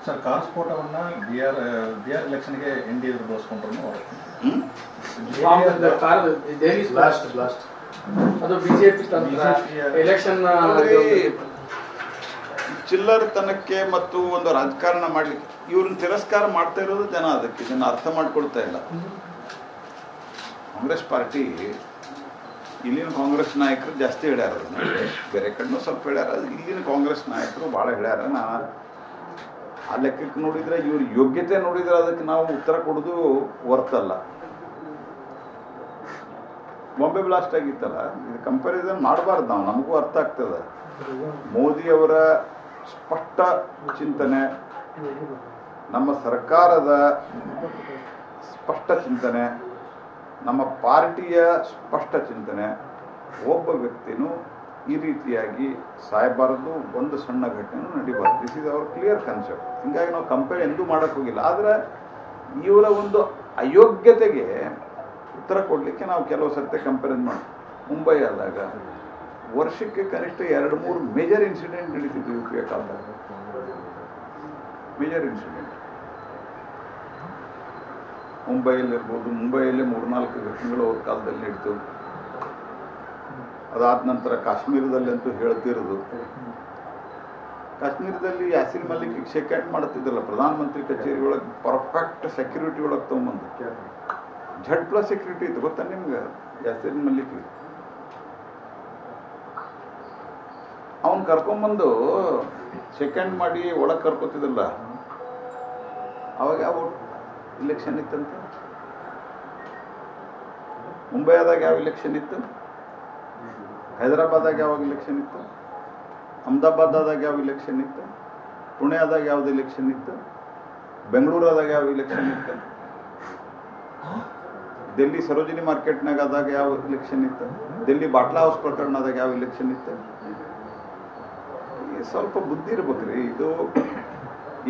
Sir car ಸ್ಫೋಟವನ್ನ ಬಿಆರ್ ಎಲೆಕ್ಷನ್ಗೆ ಎನ್ ಡಿ ಎದುರು ಬಳಸ್ಕೊಂಡ್ರು ಅದು ಬಿಜೆಪಿ ಎಲೆಕ್ಷನ್ ಚಿಲ್ಲರತನಕ್ಕೆ ಮತ್ತು ಒಂದು ರಾಜಕಾರಣ ಮಾಡ್ಲಿಕ್ಕೆ ಇವ್ರನ್ನ ತಿರಸ್ಕಾರ ಮಾಡ್ತಾ ಇರೋದು ಜನ ಅದಕ್ಕೆ ಇದನ್ನ ಅರ್ಥ ಮಾಡ್ಕೊಳ್ತಾ ಇಲ್ಲ. ಕಾಂಗ್ರೆಸ್ ಪಾರ್ಟಿ ಇಲ್ಲಿನ ಕಾಂಗ್ರೆಸ್ ನಾಯಕರು ಜಾಸ್ತಿ ಹೇಳ್ಯಾರ, ಬೇರೆ ಕಡೆನೂ ಸ್ವಲ್ಪ ಹೇಳ್ಯಾರ. ಇಲ್ಲಿನ ಕಾಂಗ್ರೆಸ್ ನಾಯಕರು ಭಾಳ ಹೇಳ್ಯಾರ. ನಾನು ಆ ಲೆಕ್ಕಕ್ಕೆ ನೋಡಿದ್ರೆ ಇವ್ರ ಯೋಗ್ಯತೆ ನೋಡಿದ್ರೆ ಅದಕ್ಕೆ ನಾವು ಉತ್ತರ ಕೊಡೋದು ವರ್ತಲ್ಲ. ಬಾಂಬೆ ಬ್ಲಾಸ್ಟ್ ಆಗಿತ್ತಲ್ಲ, ಇದು ಕಂಪ್ಯಾರಿಸನ್ ಮಾಡಬಾರ್ದು ನಾವು, ನಮಗೂ ಅರ್ಥ ಆಗ್ತದೆ. ಮೋದಿಯವರ ಸ್ಪಷ್ಟ ಚಿಂತನೆ, ನಮ್ಮ ಸರ್ಕಾರದ ಸ್ಪಷ್ಟ ಚಿಂತನೆ, ನಮ್ಮ ಪಾರ್ಟಿಯ ಸ್ಪಷ್ಟ ಚಿಂತನೆ, ಒಬ್ಬ ವ್ಯಕ್ತಿನೂ ಈ ರೀತಿಯಾಗಿ ಸಾಯಬಾರದು, ಒಂದು ಸಣ್ಣ ಘಟನೆ ನಡಿಬಾರ್ದು. This is our clear concept. ಹೀಗಾಗಿ ನಾವು ಕಂಪೇರ್ ಎಂದೂ ಮಾಡೋಕ್ಕೆ ಹೋಗಿಲ್ಲ. ಆದರೆ ಇವರ ಒಂದು ಅಯೋಗ್ಯತೆಗೆ ಉತ್ತರ ಕೊಡಲಿಕ್ಕೆ ನಾವು ಕೆಲವು ಸರ್ತಿ ಕಂಪೇರಿಸನ್ ಮಾಡಿ. ಮುಂಬೈ ಆದಾಗ ವರ್ಷಕ್ಕೆ ಕನಿಷ್ಠ 2-3 ಮೇಜರ್ ಇನ್ಸಿಡೆಂಟ್ ನಡೀತಿತ್ತು ಯು ಪಿ ಎ ಕಾಲದಾಗ. ಮೇಜರ್ ಇನ್ಸಿಡೆಂಟ್ ಮುಂಬೈಯಲ್ಲಿರ್ಬೋದು, ಮುಂಬೈಯಲ್ಲೇ 3-4 ಘಟನೆಗಳು ಅವ್ರ ಕಾಲದಲ್ಲಿ ನಡೀತು. ಅದಾದ ನಂತರ ಕಾಶ್ಮೀರದಲ್ಲಿ ಅಂತೂ ಹೇಳ್ತಿರೋದು. ಕಾಶ್ಮೀರದಲ್ಲಿ ಯಾಸಿನ್ ಮಲ್ಲಿಕ್ ಶೇಕ್ ಹ್ಯಾಂಡ್ ಮಾಡ್ತಿದ್ದಲ್ಲ ಪ್ರಧಾನಮಂತ್ರಿ ಕಚೇರಿ ಒಳಗೆ, ಪರ್ಫೆಕ್ಟ್ ಸೆಕ್ಯೂರಿಟಿ ಒಳಗೆ ತೊಗೊಂಬಂದು Z+ ಸೆಕ್ಯೂರಿಟಿ ಇತ್ತು ಗೊತ್ತಾ ನಿಮ್ಗೆ? ಯಾಸಿನ್ ಮಲ್ಲಿಕ್ ಅವನ್ ಕರ್ಕೊಂಬಂದು ಶೇಕ್ ಹ್ಯಾಂಡ್ ಮಾಡಿ ಒಳಗೆ ಕರ್ಕೋತಿದ್ದಲ್ಲ. ಅವಾಗ ಯಾವ ಇಲೆಕ್ಷನ್ ಇತ್ತಂತ? ಮುಂಬೈದಾಗ ಯಾವ ಇಲೆಕ್ಷನ್ ಇತ್ತು? ಹೈದರಾಬಾದಾಗ ಯಾವಾಗ ಇಲೆಕ್ಷನ್ ಇತ್ತು? ಅಹಮದಾಬಾದಾಗ ಯಾವ ಇಲೆಕ್ಷನ್ ಇತ್ತು? ಪುಣೆದಾಗ ಯಾವ್ದು ಇಲೆಕ್ಷನ್ ಇತ್ತು? ಬೆಂಗಳೂರಾದಾಗ ಯಾವ ಇಲೆಕ್ಷನ್ ಇತ್ತು? ಡೆಲ್ಲಿ ಸರೋಜಿನಿ ಮಾರ್ಕೆಟ್ನಾಗ ಆದಾಗ ಯಾವ ಇಲೆಕ್ಷನ್ ಇತ್ತು? ಡೆಲ್ಲಿ ಬಾಟ್ಲಾ ಹೌಸ್ ಪ್ರಕರಣದಾಗ ಯಾವ ಇಲೆಕ್ಷನ್ ಇತ್ತು? ಸ್ವಲ್ಪ ಬುದ್ಧಿ ಇರ್ಬೇಕ್ರಿ. ಇದು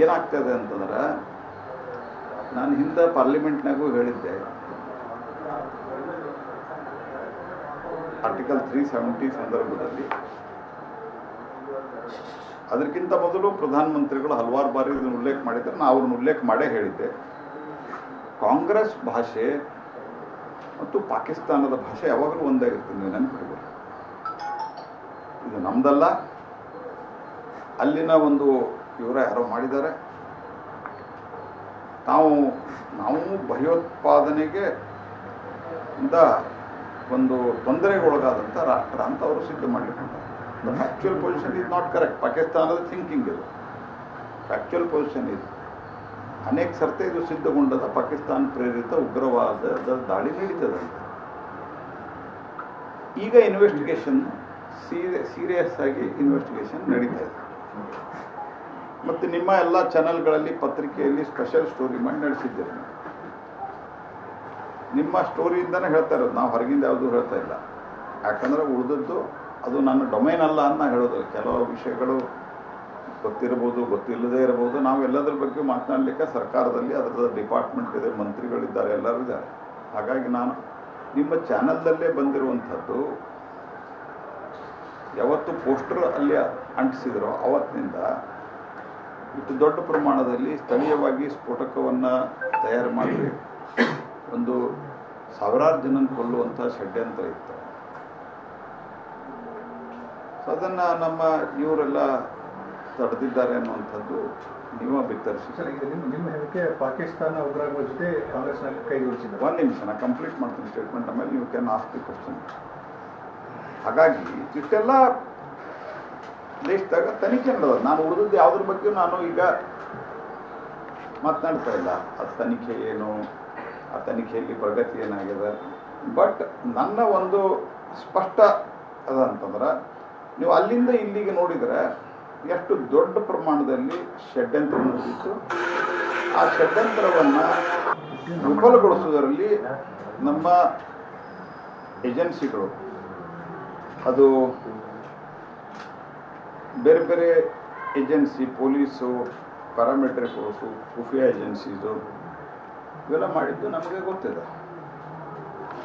ಏನಾಗ್ತದೆ ಅಂತಂದ್ರೆ, ನಾನು ಹಿಂದೆ ಪಾರ್ಲಿಮೆಂಟ್ನಾಗೂ ಹೇಳಿದ್ದೆ, ಆರ್ಟಿಕಲ್ 370 ಸಂದರ್ಭದಲ್ಲಿ ಅದಕ್ಕಿಂತ ಮೊದಲು ಪ್ರಧಾನಮಂತ್ರಿಗಳು ಹಲವಾರು ಬಾರಿ ಇದನ್ನು ಉಲ್ಲೇಖ ಮಾಡಿದ್ದಾರೆ. ನಾನು ಅವ್ರನ್ನ ಉಲ್ಲೇಖ ಮಾಡೇ ಹೇಳಿದ್ದೆ. ಕಾಂಗ್ರೆಸ್ ಭಾಷೆ ಮತ್ತು ಪಾಕಿಸ್ತಾನದ ಭಾಷೆ ಯಾವಾಗಲೂ ಒಂದಾಗಿರ್ತೀನಿ, ನೀವು ನೆನಪಿಡ್ಬೇಕು. ಇದು ನಮ್ದಲ್ಲ, ಅಲ್ಲಿನ ಒಂದು ಇವರ ಯಾರೋ ಮಾಡಿದ್ದಾರೆ. ನಾವು ಭಯೋತ್ಪಾದನೆಗೆ ಇಂದ ಒಂದು ತೊಂದರೆಗೊಳಗಾದಂಥ ರಾಷ್ಟ್ರ ಅಂತ ಅವರು ಸಿದ್ಧ ಮಾಡಲಿಕ್ಕೆ. Factual position is not correct. ಪಾಕಿಸ್ತಾನದ ಥಿಂಕಿಂಗ್ ಇದು ಫ್ಯಾಕ್ಚುಯಲ್ ಪೊಸಿಷನ್ ಇದು. ಅನೇಕ ಸರ್ತೆ ಇದು ಸಿದ್ಧಗೊಂಡದ ಪಾಕಿಸ್ತಾನ ಪ್ರೇರಿತ ಉಗ್ರವಾದದ ದಾಳಿ ನಡೀತದೆ. ಈಗ ಇನ್ವೆಸ್ಟಿಗೇಷನ್ ಸೀರಿಯಸ್ ಆಗಿ ಇನ್ವೆಸ್ಟಿಗೇಷನ್ ನಡೀತಾ ಇದೆ. ಮತ್ತು ನಿಮ್ಮ ಎಲ್ಲ ಚಾನೆಲ್ಗಳಲ್ಲಿ, ಪತ್ರಿಕೆಯಲ್ಲಿ ಸ್ಪೆಷಲ್ ಸ್ಟೋರಿ ಮಾಡಿ ನಡೆಸಿದ್ದೀರಿ. ನಿಮ್ಮ ಸ್ಟೋರಿಯಿಂದನೇ ಹೇಳ್ತಾ ಇರೋದು, ನಾವು ಹೊರಗಿಂದ ಯಾವುದೂ ಹೇಳ್ತಾ ಇಲ್ಲ. ಯಾಕಂದರೆ ಉಳಿದದ್ದು ಅದು ನನ್ನ ಡೊಮೈನ್ ಅಲ್ಲ ಅಂತ ಹೇಳೋದು. ಕೆಲವು ವಿಷಯಗಳು ಗೊತ್ತಿರ್ಬೋದು, ಗೊತ್ತಿಲ್ಲದೇ ಇರ್ಬೋದು. ನಾವು ಎಲ್ಲದ್ರ ಬಗ್ಗೆ ಮಾತನಾಡಲಿಕ್ಕೆ ಸರ್ಕಾರದಲ್ಲಿ ಅದರ ಡಿಪಾರ್ಟ್ಮೆಂಟ್ ಇದೆ, ಮಂತ್ರಿಗಳಿದ್ದಾರೆ, ಎಲ್ಲರೂ ಇದ್ದಾರೆ. ಹಾಗಾಗಿ ನಾನು ನಿಮ್ಮ ಚಾನಲ್ದಲ್ಲೇ ಬಂದಿರುವಂಥದ್ದು, ಯಾವತ್ತು ಪೋಸ್ಟರ್ ಅಲ್ಲಿ ಅಂಟಿಸಿದ್ರೋ ಅವತ್ತಿನಿಂದ ಇಷ್ಟು ದೊಡ್ಡ ಪ್ರಮಾಣದಲ್ಲಿ ಸ್ಥಳೀಯವಾಗಿ ಸ್ಫೋಟಕವನ್ನು ತಯಾರು ಮಾಡಿ ಒಂದು ಸಾವಿರಾರು ಜನ ಕೊಲ್ಲುವಂಥ ಷಡ್ಯಂತ್ರ ಇತ್ತು. ಸೊ ಅದನ್ನು ನಮ್ಮ ಇವರೆಲ್ಲ ತಡೆದಿದ್ದಾರೆ ಅನ್ನುವಂಥದ್ದು ನೀವು ಬಿತ್ತರಿಸಿ. ನಿಮ್ಮ ಹೇಳಿಕೆ ಪಾಕಿಸ್ತಾನ ಉಗ್ರಗಳ ಜೊತೆ ಕಾಂಗ್ರೆಸ್ನ ಕೈ ಜೋಡಿಸಿದ್ದಾರೆ. ಒಂದು ನಿಮಿಷ ನಾನು ಕಂಪ್ಲೀಟ್ ಮಾಡ್ತೀನಿ ಸ್ಟೇಟ್ಮೆಂಟ್, ಆಮೇಲೆ ನೀವು ಕ್ಯಾನ್ ಆಸ್ಕ್ ದಿ ಕ್ವಶನ್. ಹಾಗಾಗಿ ಇಷ್ಟೆಲ್ಲ ದೇಶದಾಗ ತನಿಖೆ ನಡೆದ. ನಾನು ಉಳಿದದ್ದು ಯಾವುದ್ರ ಬಗ್ಗೆ ನಾನು ಈಗ ಮಾತನಾಡ್ತಾ ಇಲ್ಲ. ಅದು ತನಿಖೆ ಏನು, ಆ ತನಿಖೆಯಲ್ಲಿ ಪ್ರಗತಿ ಏನಾಗಿದೆ. ಬಟ್ ನನ್ನ ಒಂದು ಸ್ಪಷ್ಟ ಅದಂತಂದ್ರೆ, ನೀವು ಅಲ್ಲಿಂದ ಇಲ್ಲಿಗೆ ನೋಡಿದರೆ ಎಷ್ಟು ದೊಡ್ಡ ಪ್ರಮಾಣದಲ್ಲಿ ಷಡ್ಯಂತ್ರ ನಡೆದಿತ್ತು. ಆ ಷಡ್ಯಂತ್ರವನ್ನು ವಿಫಲಗೊಳಿಸುವುದರಲ್ಲಿ ನಮ್ಮ ಏಜೆನ್ಸಿಗಳು, ಅದು ಬೇರೆ ಬೇರೆ ಏಜೆನ್ಸಿ, ಪೊಲೀಸು, ಪ್ಯಾರಾಮಿಲಿಟರಿ ಫೋರ್ಸು, ಖುಫಿಯಾ ಏಜೆನ್ಸೀಸು, ಇವೆಲ್ಲ ಮಾಡಿದ್ದು ನಮಗೆ ಗೊತ್ತಿದೆ.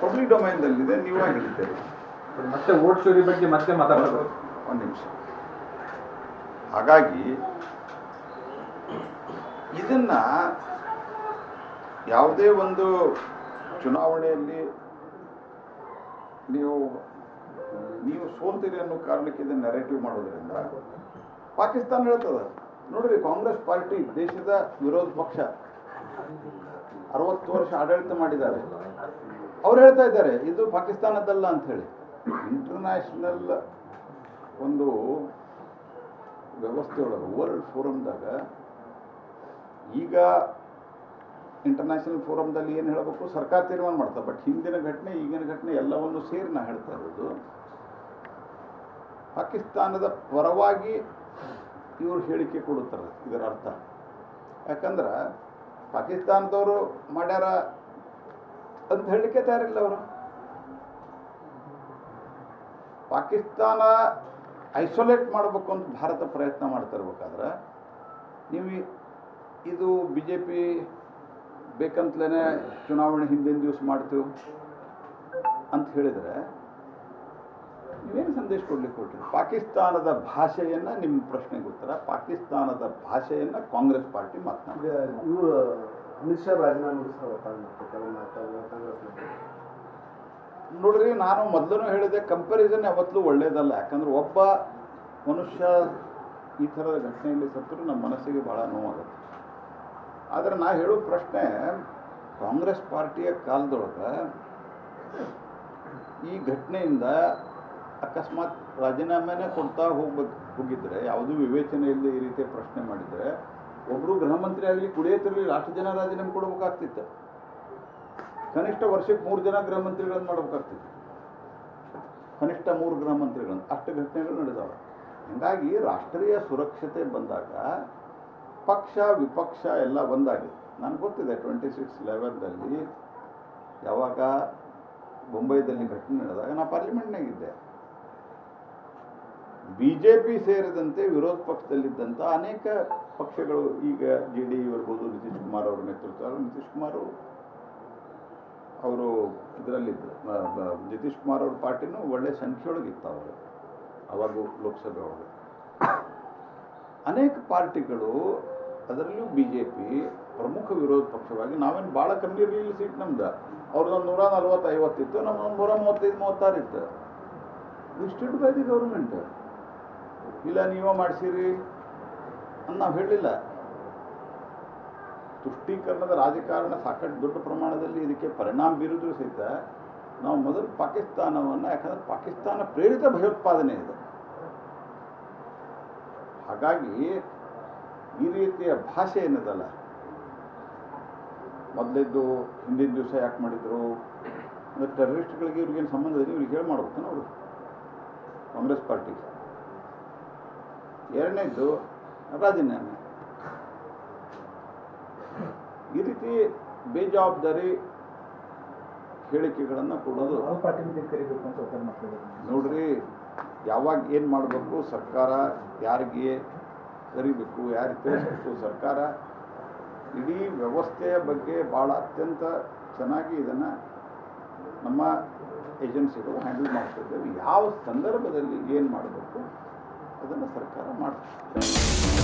ಪಬ್ಲಿಕ್ ಡೊಮೈನ್ದಲ್ಲಿದೆ, ನೀವೇ ಹೇಳಿದ್ದೀರಿ. ಮತ್ತೆ ವೋಟ್ ಚೋರಿ ಬಗ್ಗೆ ಮತ್ತೆ ಮಾತಾಡೋದು. ಒಂದು ನಿಮಿಷ. ಹಾಗಾಗಿ ಇದನ್ನ ಯಾವುದೇ ಒಂದು ಚುನಾವಣೆಯಲ್ಲಿ ನೀವು ಸೋಲ್ತೀರಿ ಅನ್ನೋ ಕಾರಣಕ್ಕೆ ಇದನ್ನ ನೆರೇಟಿವ್ ಮಾಡೋದ್ರಿಂದ ಪಾಕಿಸ್ತಾನ ಹೇಳ್ತದ. ನೋಡ್ರಿ, ಕಾಂಗ್ರೆಸ್ ಪಾರ್ಟಿ ದೇಶದ ವಿರೋಧ ಪಕ್ಷ 60 ವರ್ಷ ಆಡಳಿತ ಮಾಡಿದ್ದಾರೆ. ಅವ್ರು ಹೇಳ್ತಾ ಇದ್ದಾರೆ ಇದು ಪಾಕಿಸ್ತಾನದಲ್ಲ ಅಂತ ಹೇಳಿ. ಇಂಟರ್ನ್ಯಾಷನಲ್ ಒಂದು ವ್ಯವಸ್ಥೆ ಒಳಗೆ ವರ್ಲ್ಡ್ ಫೋರಮ್ದಾಗ ಈಗ ಇಂಟರ್ನ್ಯಾಷನಲ್ ಫೋರಮ್ದಲ್ಲಿ ಏನು ಹೇಳಬೇಕು, ಸರ್ಕಾರ ತೀರ್ಮಾನ ಮಾಡ್ತಾರೆ. ಬಟ್ ಹಿಂದಿನ ಘಟನೆ ಈಗಿನ ಘಟನೆ ಎಲ್ಲವನ್ನು ಸೇರಿ ನಾ ಹೇಳ್ತಾ ಇರೋದು, ಪಾಕಿಸ್ತಾನದ ಪರವಾಗಿ ಇವರು ಹೇಳಿಕೆ ಕೊಡುತ್ತಾರೆ. ಇದರ ಅರ್ಥ ಯಾಕಂದ್ರೆ ಪಾಕಿಸ್ತಾನದವರು ಮಾಡ್ಯಾರ ಅಂತ ಹೇಳಲಿಕ್ಕೆ ತಯಾರಿಲ್ಲ ಅವರು. ಪಾಕಿಸ್ತಾನ ಐಸೋಲೇಟ್ ಮಾಡಬೇಕು ಅಂತ ಭಾರತ ಪ್ರಯತ್ನ ಮಾಡ್ತಾ ಇರ್ಬೇಕಾದ್ರೆ ನೀವು ಇದು BJP ಬೇಕಂತಲೇ ಚುನಾವಣೆ ಹಿಂದಿನ ದಿವಸ ಮಾಡ್ತೀವಿ ಅಂತ ಹೇಳಿದರೆ ನೀವೇನು ಸಂದೇಶ ಕೊಡ್ಲಿಕ್ಕೆ ಕೊಟ್ಟರಿ? ಪಾಕಿಸ್ತಾನದ ಭಾಷೆಯನ್ನು, ನಿಮ್ಮ ಪ್ರಶ್ನೆಗೆ ಉತ್ತರ, ಪಾಕಿಸ್ತಾನದ ಭಾಷೆಯನ್ನು ಕಾಂಗ್ರೆಸ್ ಪಾರ್ಟಿ ಮಾತನಾಡಿ. ಇವರು ಅಮಿತ್ ಶಾ ರಾಜೀನಾಮೆ ನೋಡ್ರಿ, ನಾನು ಮೊದಲು ಹೇಳಿದೆ ಕಂಪ್ಯಾರಿಸನ್ ಯಾವತ್ತೂ ಒಳ್ಳೇದಲ್ಲ. ಯಾಕಂದ್ರೆ ಒಬ್ಬ ಮನುಷ್ಯ ಈ ಥರದ ಘಟನೆಯಲ್ಲಿ ಸತ್ತರೂ ನಮ್ಮ ಮನಸ್ಸಿಗೆ ಭಾಳ ನೋವಾಗುತ್ತೆ. ಆದರೆ ನಾ ಹೇಳೋ ಪ್ರಶ್ನೆ, ಕಾಂಗ್ರೆಸ್ ಪಾರ್ಟಿಯ ಕಾಲದೊಳಗೆ ಈ ಘಟನೆಯಿಂದ ಅಕಸ್ಮಾತ್ ರಾಜೀನಾಮೆನೇ ಕೊಡ್ತಾ ಹೋಗಿದ್ರೆ, ಯಾವುದೂ ವಿವೇಚನೆ ಇಲ್ಲದೆ ಈ ರೀತಿಯ ಪ್ರಶ್ನೆ ಮಾಡಿದರೆ, ಒಬ್ಬರು ಗೃಹ ಮಂತ್ರಿ ಆಗಲಿ ಕುಡಿಯತ್ತಿರಲಿ 8 ಜನ ರಾಜೀನಾಮೆ ಕೊಡಬೇಕಾಗ್ತಿತ್ತು. ಕನಿಷ್ಠ ವರ್ಷಕ್ಕೆ 3 ಜನ ಗೃಹ ಮಂತ್ರಿಗಳನ್ನು ಮಾಡಬೇಕಾಗ್ತಿತ್ತು. ಕನಿಷ್ಠ 3 ಗೃಹ ಮಂತ್ರಿಗಳನ್ನು. ಅಷ್ಟು ಘಟನೆಗಳು ನಡೆದವೆ. ಹೀಗಾಗಿ ರಾಷ್ಟ್ರೀಯ ಸುರಕ್ಷತೆ ಬಂದಾಗ ಪಕ್ಷ ವಿಪಕ್ಷ ಎಲ್ಲ ಒಂದಾಗಿದೆ. ನನಗೆ ಗೊತ್ತಿದೆ 26/11 ಯಾವಾಗ ಮುಂಬೈದಲ್ಲಿ ಘಟನೆ ನಡೆದಾಗ ನಾ ಪಾರ್ಲಿಮೆಂಟ್ನಾಗಿದ್ದೆ. BJP ಸೇರಿದಂತೆ ವಿರೋಧ ಪಕ್ಷದಲ್ಲಿದ್ದಂಥ ಅನೇಕ ಪಕ್ಷಗಳು, ಈಗ JDU ಇರ್ಬೋದು, ನಿತೀಶ್ ಕುಮಾರ್ ಅವರ ನೇತೃತ್ವ, ನಿತೀಶ್ ಕುಮಾರ್ ಅವರು ಇದರಲ್ಲಿದ್ದರು. ನಿತೀಶ್ ಕುಮಾರ್ ಅವ್ರ ಪಾರ್ಟಿನೂ ಒಳ್ಳೆಯ ಸಂಖ್ಯೆಯೊಳಗಿತ್ತು ಅವರು ಅವಾಗ ಲೋಕಸಭೆ ಒಳಗೆ. ಅನೇಕ ಪಾರ್ಟಿಗಳು, ಅದರಲ್ಲೂ BJP ಪ್ರಮುಖ ವಿರೋಧ ಪಕ್ಷವಾಗಿ, ನಾವೇನು ಭಾಳ ಕಮ್ಮಿ ಇರಲಿಲ್ಲ ಸೀಟ್ ನಮ್ದು. ಅವ್ರದ್ದೊಂದು 140-50 ಇತ್ತು, ನಮ್ಮದೊಂದು 135-36 ಇತ್ತು. ರಿಸ್ಟೆಡ್ ಬೈ ದಿ ಗೌರ್ಮೆಂಟ್. ಇಲ್ಲ ನೀವೇ ಮಾಡಿಸಿರಿ ಅಂತ ನಾವು ಹೇಳಲಿಲ್ಲ. ತುಷ್ಟೀಕರಣದ ರಾಜಕಾರಣ ಸಾಕಷ್ಟು ದೊಡ್ಡ ಪ್ರಮಾಣದಲ್ಲಿ ಇದಕ್ಕೆ ಪರಿಣಾಮ ಬೀರಿದ್ರೂ ಸಹಿತ ನಾವು ಮೊದಲು ಪಾಕಿಸ್ತಾನವನ್ನು, ಯಾಕಂದರೆ ಪಾಕಿಸ್ತಾನ ಪ್ರೇರಿತ ಭಯೋತ್ಪಾದನೆ ಇದೆ. ಹಾಗಾಗಿ ಈ ರೀತಿಯ ಭಾಷೆ ಏನದಲ್ಲ, ಮೊದಲಿದ್ದು ಹಿಂದಿನ ದಿವಸ ಯಾಕೆ ಮಾಡಿದ್ರು ಅಂದರೆ ಟೆರರಿಸ್ಟ್ಗಳಿಗೆ ಇವ್ರಿಗೇನು ಸಂಬಂಧ ಇದೆ, ಇವ್ರಿಗೆ ಹೇಳಿ ಮಾಡ್ಬೇಕನ್ನ ಅವರು ಕಾಂಗ್ರೆಸ್ ಪಾರ್ಟಿ. ಎರಡನೇದ್ದು ರಾಜೀನಾಮೆ. ಈ ರೀತಿ ಬೇಜವಾಬ್ದಾರಿ ಹೇಳಿಕೆಗಳನ್ನು ಕೊಡೋದು. ನೋಡ್ರಿ, ಯಾವಾಗ ಏನು ಮಾಡಬೇಕು, ಸರ್ಕಾರ ಯಾರಿಗೆ ಕರಿಬೇಕು, ಯಾರಿಗೆ ತಿಳಿಸ್ಬೇಕು, ಸರ್ಕಾರ ಇಡೀ ವ್ಯವಸ್ಥೆಯ ಬಗ್ಗೆ ಭಾಳ ಅತ್ಯಂತ ಚೆನ್ನಾಗಿ ಇದನ್ನು ನಮ್ಮ ಏಜೆನ್ಸಿಗಳು ಹ್ಯಾಂಡಲ್ ಮಾಡ್ತಿದ್ದೇವೆ. ಯಾವ ಸಂದರ್ಭದಲ್ಲಿ ಏನು ಮಾಡಬೇಕು ಅದನ್ನು ಸರ್ಕಾರ ಮಾಡ್ತದೆ.